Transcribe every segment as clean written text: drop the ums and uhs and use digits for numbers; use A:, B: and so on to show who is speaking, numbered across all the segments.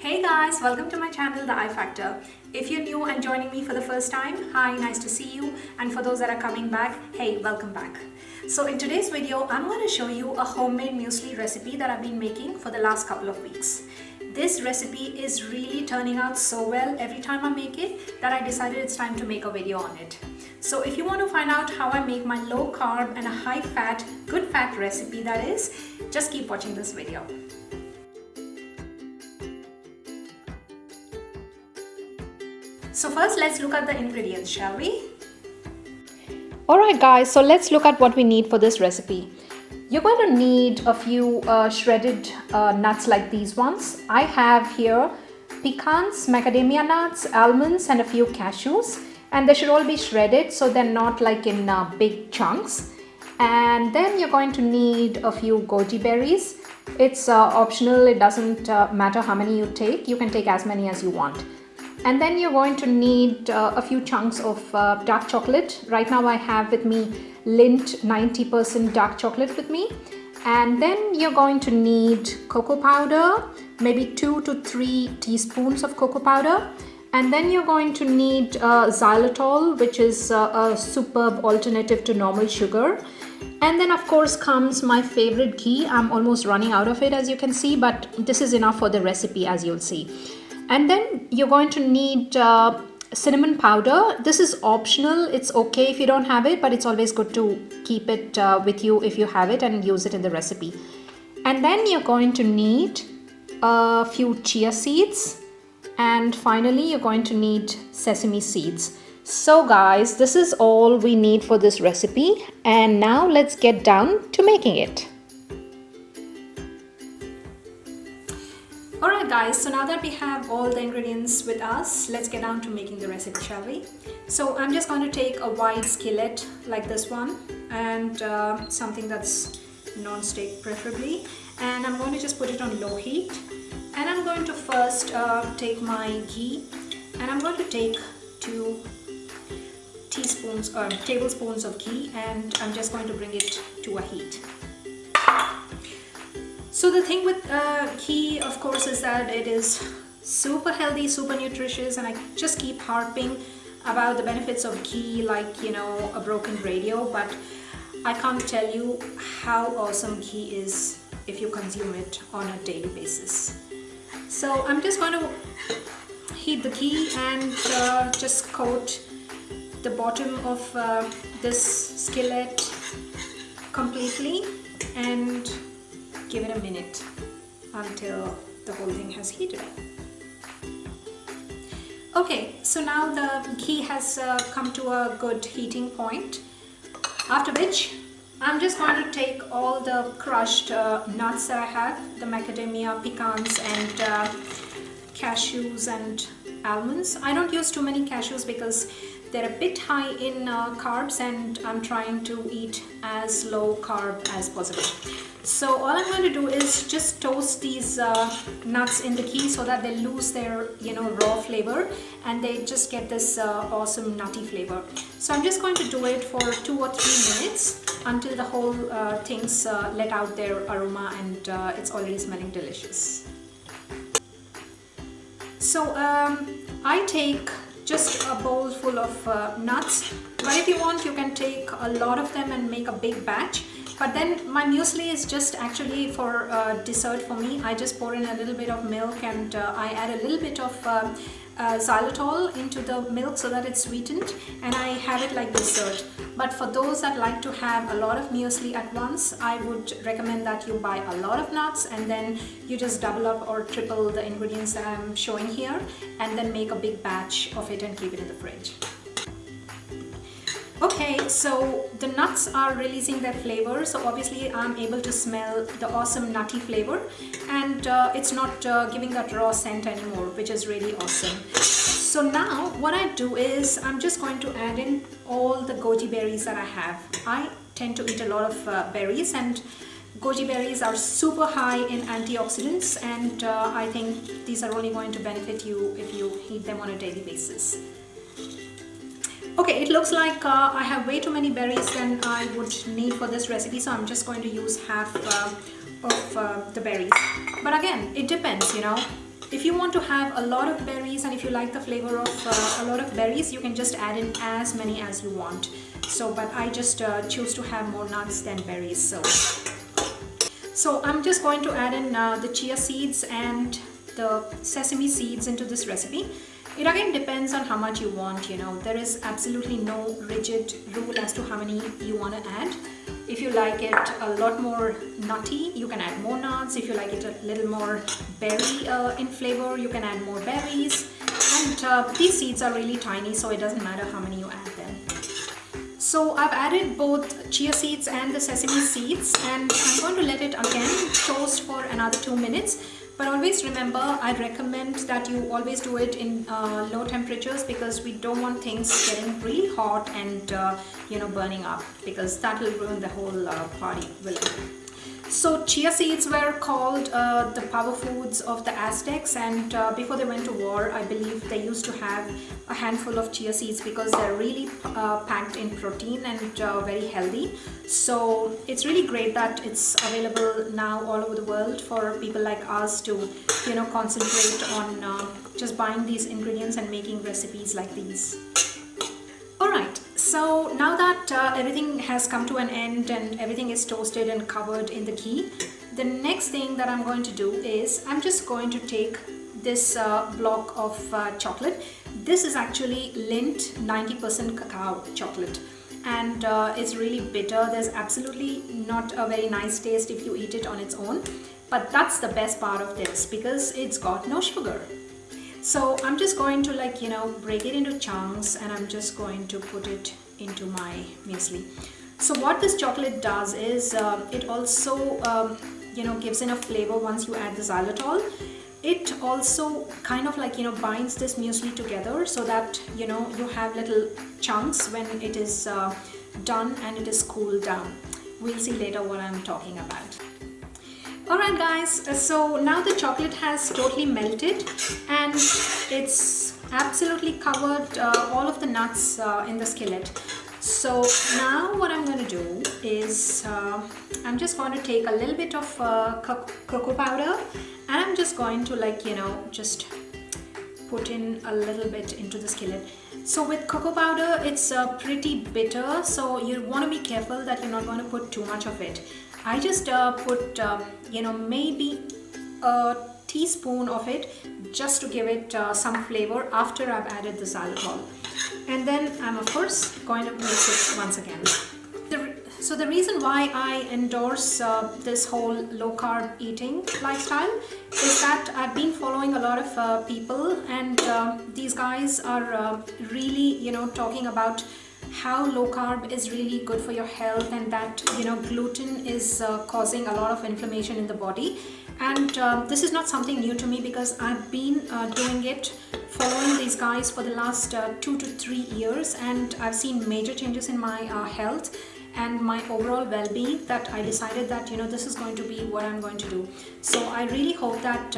A: Hey guys, welcome to my channel, The I Factor. If you're new and joining me for the first time, hi, nice to see you. And for those that are coming back, hey, welcome back. So in today's video, I'm going to show you a homemade muesli recipe that I've been making for the last couple of weeks. This recipe is really turning out so well every time I make it that I decided it's time to make a video on it. So if you want to find out how I make my low carb and a high fat, good fat recipe that is, just keep watching this video. So first let's look at the ingredients, shall we? Alright guys, so let's look at what we need for this recipe. You're going to need a few shredded nuts like these ones. I have here pecans, macadamia nuts, almonds and a few cashews. And they should all be shredded so they're not like in big chunks. And then you're going to need a few goji berries. It's optional, it doesn't matter how many you take. You can take as many as you want. And then you're going to need a few chunks of dark chocolate. Right now I have with me Lindt 90% dark chocolate with me. And then you're going to need cocoa powder, maybe 2 to 3 teaspoons of cocoa powder. And then you're going to need xylitol, which is a superb alternative to normal sugar. And then of course comes my favorite ghee. I'm almost running out of it as you can see, but this is enough for the recipe as you'll see. And then you're going to need cinnamon powder. This is optional. It's okay if you don't have it, but it's always good to keep it with you if you have it and use it in the recipe. And then you're going to need a few chia seeds. And finally, you're going to need sesame seeds. So guys, this is all we need for this recipe. And now let's get down to making it. Alright guys, so now that we have all the ingredients with us, let's get down to making the recipe, shall we? So I'm just going to take a wide skillet like this one and something that's non-stick preferably, and I'm going to just put it on low heat. And I'm going to first take my ghee and I'm going to take 2 teaspoons or tablespoons of ghee, and I'm just going to bring it to a heat. So the thing with ghee, of course, is that it is super healthy, super nutritious, and I just keep harping about the benefits of ghee like, you know, a broken radio, but I can't tell you how awesome ghee is if you consume it on a daily basis. So I'm just going to heat the ghee and just coat the bottom of this skillet completely and give it a minute until the whole thing has heated up. Okay, so now the ghee has come to a good heating point, after which I'm just going to take all the crushed nuts that I have, the macadamia, pecans and cashews and almonds. I don't use too many cashews because they're a bit high in carbs and I'm trying to eat as low carb as possible. So all I'm going to do is just toast these nuts in the ghee so that they lose their, you know, raw flavor and they just get this awesome nutty flavor. So I'm just going to do it for 2 or 3 minutes until the whole things let out their aroma and it's already smelling delicious. So I take just a bowl full of nuts, but if you want you can take a lot of them and make a big batch. But then my muesli is just actually for dessert for me. I just pour in a little bit of milk and I add a little bit of xylitol into the milk so that it's sweetened, and I have it like dessert. But for those that like to have a lot of muesli at once, I would recommend that you buy a lot of nuts and then you just double up or triple the ingredients that I'm showing here and then make a big batch of it and keep it in the fridge. Okay, so the nuts are releasing their flavor, so obviously I'm able to smell the awesome nutty flavor, and it's not giving that raw scent anymore, which is really awesome. So now what I do is I'm just going to add in all the goji berries that I have. I tend to eat a lot of berries, and goji berries are super high in antioxidants, and I think these are only going to benefit you if you eat them on a daily basis. Okay, it looks like I have way too many berries than I would need for this recipe, so I'm just going to use half of the berries. But again, it depends, you know. If you want to have a lot of berries and if you like the flavor of a lot of berries, you can just add in as many as you want. So, but I just choose to have more nuts than berries. So I'm just going to add in the chia seeds and the sesame seeds into this recipe. It again depends on how much you want, you know. There is absolutely no rigid rule as to how many you want to add. If you like it a lot more nutty, you can add more nuts. If you like it a little more berry in flavor, you can add more berries. And these seeds are really tiny, so it doesn't matter how many you add them. So I've added both chia seeds and the sesame seeds, and I'm going to let it again toast for another 2 minutes. But always remember, I recommend that you always do it in low temperatures, because we don't want things getting really hot and you know, burning up, because that will ruin the whole party, will it? So chia seeds were called the power foods of the Aztecs, and before they went to war, I believe they used to have a handful of chia seeds because they're really packed in protein and very healthy. So it's really great that it's available now all over the world for people like us to, you know, concentrate on just buying these ingredients and making recipes like these. Alright, so now that everything has come to an end and everything is toasted and covered in the ghee, the next thing that I'm going to do is I'm just going to take this block of chocolate. This is actually Lindt 90% cacao chocolate, and it's really bitter. There's absolutely not a very nice taste if you eat it on its own, but that's the best part of this because it's got no sugar. So I'm just going to, like, you know, break it into chunks, and I'm just going to put it into my muesli. So what this chocolate does is it also you know, gives in a flavor once you add the xylitol. It also kind of, like, you know, binds this muesli together so that, you know, you have little chunks when it is done and it is cooled down. We'll see later what I'm talking about. Alright guys, so now the chocolate has totally melted and it's absolutely covered all of the nuts in the skillet. So now what I'm going to do is I'm just going to take a little bit of cocoa powder, and I'm just going to, like, you know, just put in a little bit into the skillet. So with cocoa powder, it's pretty bitter, so you want to be careful that you're not going to put too much of it. I just put, you know, maybe a teaspoon of it just to give it some flavor after I've added the xylitol. And then I'm of course going to mix it once again. So the reason why I endorse this whole low carb eating lifestyle is that I've been following a lot of people, and these guys are really, you know, talking about how low carb is really good for your health, and that, you know, gluten is causing a lot of inflammation in the body. And this is not something new to me because I've been doing it, following these guys for the last 2 to 3 years, and I've seen major changes in my health and my overall well-being, that I decided that, you know, this is going to be what I'm going to do. So I really hope that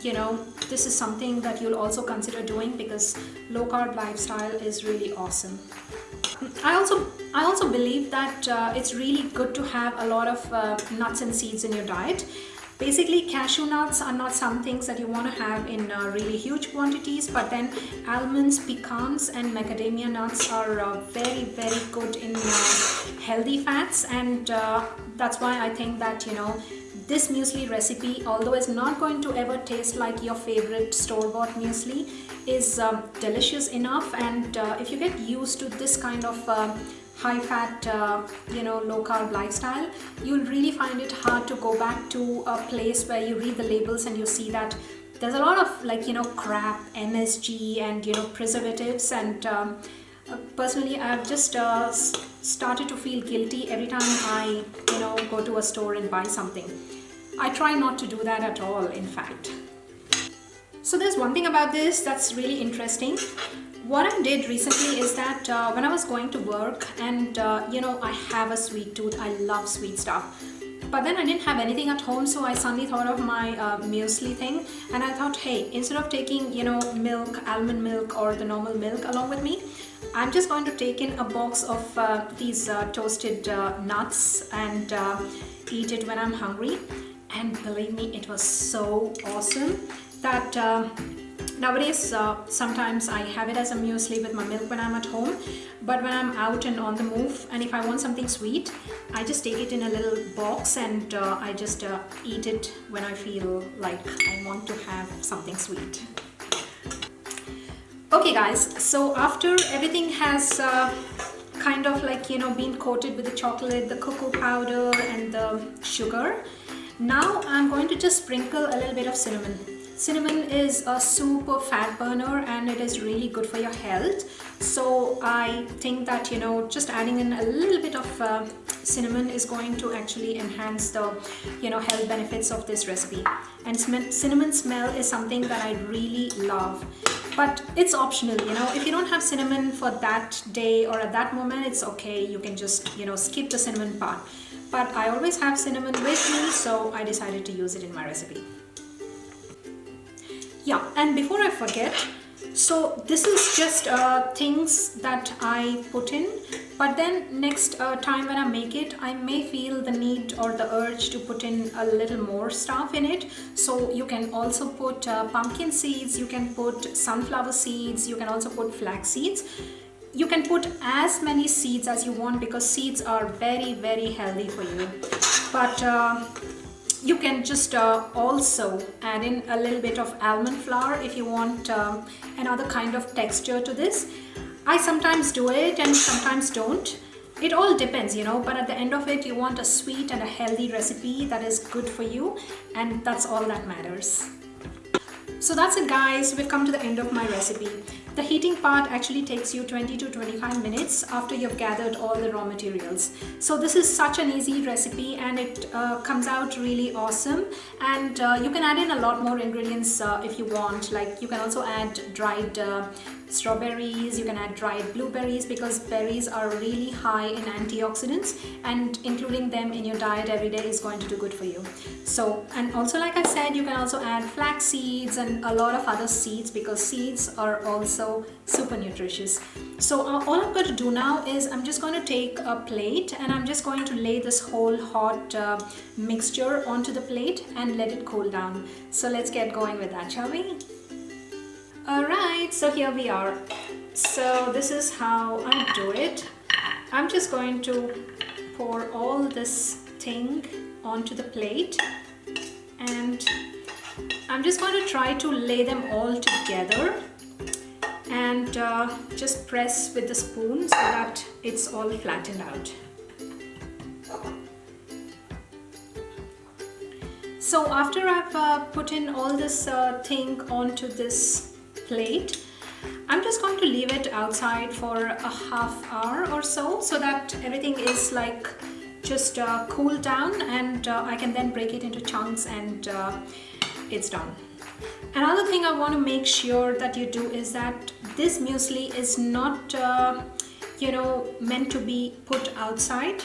A: you know, this is something that you'll also consider doing, because low carb lifestyle is really awesome. I also believe that it's really good to have a lot of nuts and seeds in your diet. Basically, cashew nuts are not some things that you want to have in really huge quantities, but then almonds, pecans and macadamia nuts are very, very good in healthy fats, and that's why I think that, you know, this muesli recipe, although it's not going to ever taste like your favorite store-bought muesli, is delicious enough. And if you get used to this kind of high-fat, you know, low-carb lifestyle, you'll really find it hard to go back to a place where you read the labels and you see that there's a lot of, like, you know, crap, MSG and, you know, preservatives. And personally, I've just started to feel guilty every time I, you know, go to a store and buy something. I try not to do that at all, in fact. So there's one thing about this that's really interesting. What I did recently is that when I was going to work, and you know, I have a sweet tooth, I love sweet stuff, but then I didn't have anything at home, so I suddenly thought of my muesli thing, and I thought, hey, instead of taking, you know, milk, almond milk or the normal milk along with me, I'm just going to take in a box of these toasted nuts and eat it when I'm hungry. And believe me, it was so awesome. that nowadays sometimes I have it as a muesli with my milk when I'm at home, but when I'm out and on the move, and if I want something sweet, I just take it in a little box and I just eat it when I feel like I want to have something sweet. Okay guys, so after everything has kind of like, you know, been coated with the chocolate, the cocoa powder and the sugar, now I'm going to just sprinkle a little bit of cinnamon. Cinnamon is a super fat burner and it is really good for your health. So I think that, you know, just adding in a little bit of cinnamon is going to actually enhance the, you know, health benefits of this recipe. And cinnamon smell is something that I really love. But it's optional, you know, if you don't have cinnamon for that day or at that moment, it's okay. You can just, you know, skip the cinnamon part. But I always have cinnamon with me, so I decided to use it in my recipe. Yeah, and before I forget, so this is just things that I put in, but then next time when I make it, I may feel the need or the urge to put in a little more stuff in it. So you can also put pumpkin seeds, you can put sunflower seeds, you can also put flax seeds. You can put as many seeds as you want because seeds are very, very healthy for you. But you can just also add in a little bit of almond flour if you want another kind of texture to this. I sometimes do it and sometimes don't. It all depends, you know, but at the end of it, you want a sweet and a healthy recipe that is good for you, and that's all that matters. So that's it guys, we've come to the end of my recipe. The heating part actually takes you 20 to 25 minutes after you've gathered all the raw materials. So this is such an easy recipe and it comes out really awesome. And you can add in a lot more ingredients if you want. Like you can also add dried strawberries, you can add dried blueberries because berries are really high in antioxidants, and including them in your diet every day is going to do good for you. So, and also like I said, you can also add flax seeds and a lot of other seeds because seeds are also super nutritious. So all I'm going to do now is I'm just going to take a plate and I'm just going to lay this whole hot mixture onto the plate and let it cool down. So let's get going with that, shall we? Alright, so here we are. So this is how I do it. I'm just going to pour all this thing onto the plate and I'm just going to try to lay them all together and just press with the spoon so that it's all flattened out. So after I've put in all this thing onto this plate, I'm just going to leave it outside for a half hour or so that everything is like just cool down, and I can then break it into chunks and it's done. Another thing I want to make sure that you do is that this muesli is not meant to be put outside.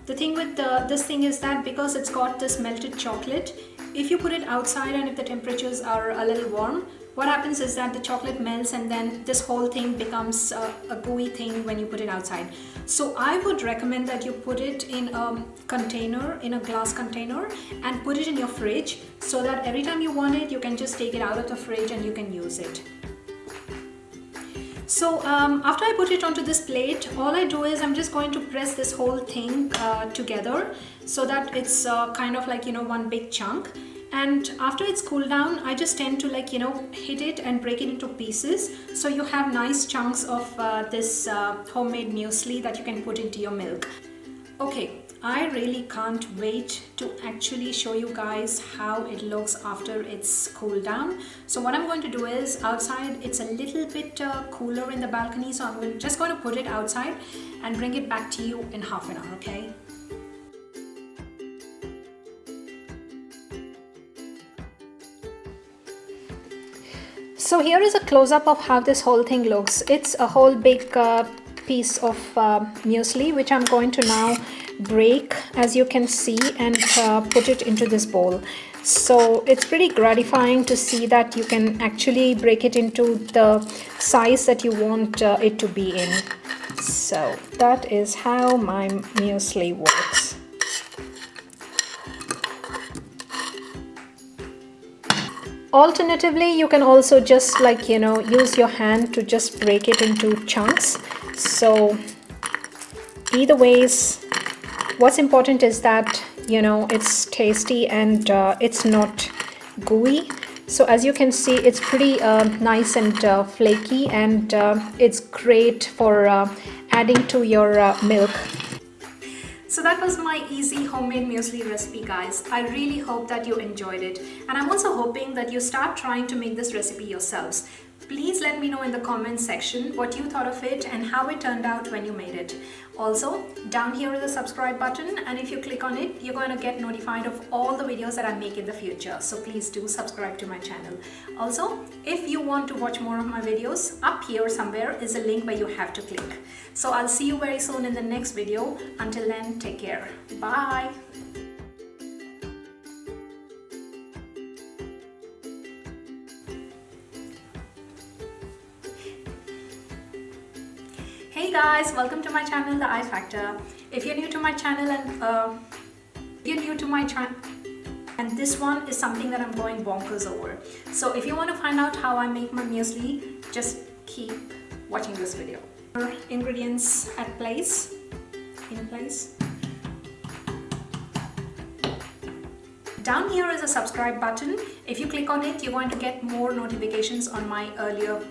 A: The thing with this thing is that because it's got this melted chocolate, if you put it outside and if the temperatures are a little warm, what happens is that the chocolate melts and then this whole thing becomes a gooey thing when you put it outside. So I would recommend that you put it in a container, in a glass container, and put it in your fridge so that every time you want it, you can just take it out of the fridge and you can use it. So after I put it onto this plate, all I do is I'm just going to press this whole thing together so that it's kind of like, one big chunk. And after it's cooled down, I just tend to hit it and break it into pieces. So you have nice chunks of this homemade muesli that you can put into your milk. Okay, I really can't wait to actually show you guys how it looks after it's cooled down. So what I'm going to do is, outside it's a little bit cooler in the balcony, so I'm just going to put it outside and bring it back to you in half an hour, okay? So here is a close-up of how this whole thing looks. It's a whole big piece of muesli, which I'm going to now break, as you can see, and put it into this bowl. So it's pretty gratifying to see that you can actually break it into the size that you want it to be in. So that is how my muesli works. Alternatively, you can also just like, use your hand to just break it into chunks. So either ways, what's important is that, it's tasty and it's not gooey. So as you can see, it's pretty nice and flaky, and it's great for adding to your milk. So that was my easy homemade muesli recipe, guys. I really hope that you enjoyed it, and I'm also hoping that you start trying to make this recipe yourselves. Please let me know in the comments section what you thought of it and how it turned out when you made it. Also, down here is a subscribe button, and if you click on it, you're going to get notified of all the videos that I make in the future. So please do subscribe to my channel. Also, if you want to watch more of my videos, up here somewhere is a link where you have to click. So I'll see you very soon in the next video. Until then, take care. Bye. Hey guys, welcome to my channel, The I Factor. If you're new to my channel and this one is something that I'm going bonkers over. So if you want to find out how I make my muesli, just keep watching this video. Ingredients in place. Down here is a subscribe button. If you click on it, you're going to get more notifications on my earlier